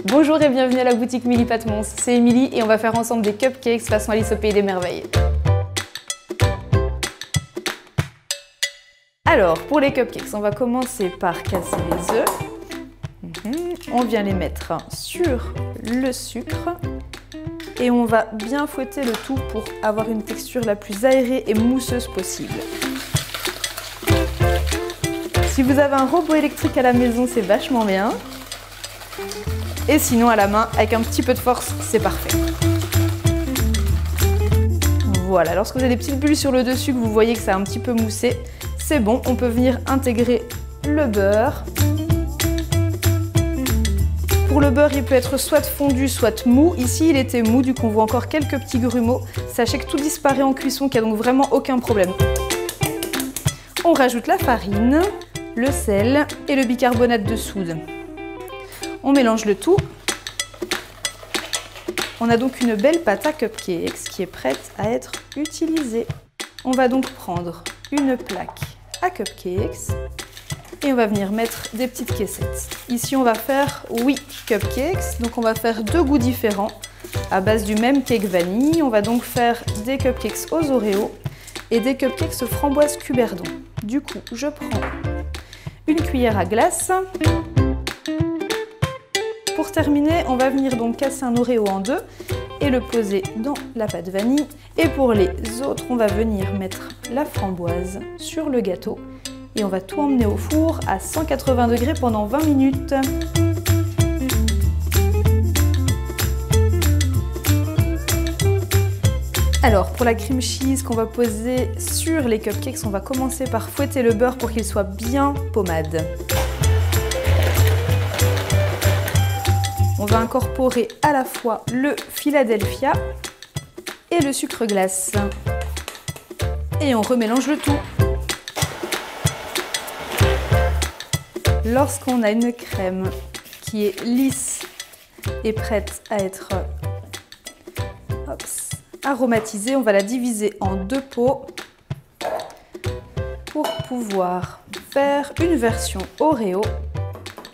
Bonjour et bienvenue à la boutique Milly Pâtes Mons, c'est Émilie et on va faire ensemble des cupcakes façon Alice au pays des merveilles. Alors pour les cupcakes, on va commencer par casser les œufs. On vient les mettre sur le sucre et on va bien fouetter le tout pour avoir une texture la plus aérée et mousseuse possible. Si vous avez un robot électrique à la maison, c'est vachement bien. Et sinon à la main, avec un petit peu de force, c'est parfait. Voilà, lorsque vous avez des petites bulles sur le dessus, que vous voyez que ça a un petit peu moussé, c'est bon, on peut venir intégrer le beurre. Pour le beurre, il peut être soit fondu, soit mou. Ici, il était mou, du coup on voit encore quelques petits grumeaux. Sachez que tout disparaît en cuisson, qu'il n'y a donc vraiment aucun problème. On rajoute la farine, le sel et le bicarbonate de soude. On mélange le tout. On a donc une belle pâte à cupcakes qui est prête à être utilisée. On va donc prendre une plaque à cupcakes et on va venir mettre des petites caissettes. Ici, on va faire 8 cupcakes, donc on va faire 2 goûts différents à base du même cake vanille. On va donc faire des cupcakes aux Oreos et des cupcakes framboise cuberdon. Du coup, je prends une cuillère à glace. Pour terminer, on va venir donc casser un Oreo en deux et le poser dans la pâte vanille. Et pour les autres, on va venir mettre la framboise sur le gâteau et on va tout emmener au four à 180 degrés pendant 20 minutes. Alors pour la cream cheese qu'on va poser sur les cupcakes, on va commencer par fouetter le beurre pour qu'il soit bien pommade. On va incorporer à la fois le Philadelphia et le sucre glace. Et on remélange le tout. Lorsqu'on a une crème qui est lisse et prête à être aromatisée, on va la diviser en 2 pots pour pouvoir faire une version Oreo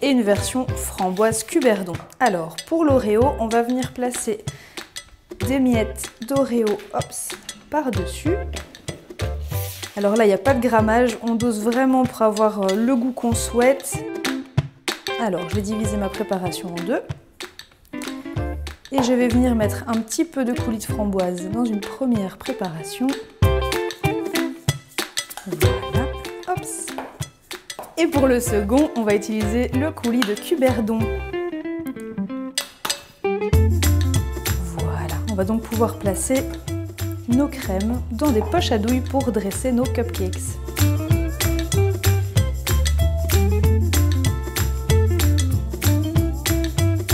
et une version framboise cuberdon. Alors pour l'Oreo, on va venir placer des miettes d'Oreo par-dessus. Alors là, il n'y a pas de grammage, on dose vraiment pour avoir le goût qu'on souhaite. Alors je vais diviser ma préparation en 2. Et je vais venir mettre un petit peu de coulis de framboise dans une première préparation. Voilà, hops. Et pour le second, on va utiliser le coulis de cuberdon. Voilà, on va donc pouvoir placer nos crèmes dans des poches à douille pour dresser nos cupcakes.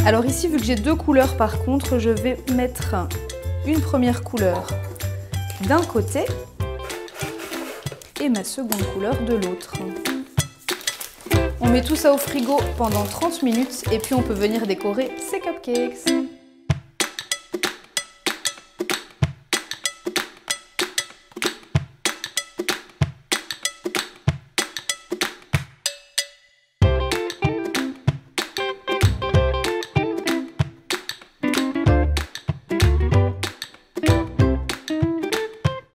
Alors ici, vu que j'ai 2 couleurs par contre, je vais mettre une première couleur d'un côté et ma seconde couleur de l'autre. On met tout ça au frigo pendant 30 minutes et puis on peut venir décorer ces cupcakes.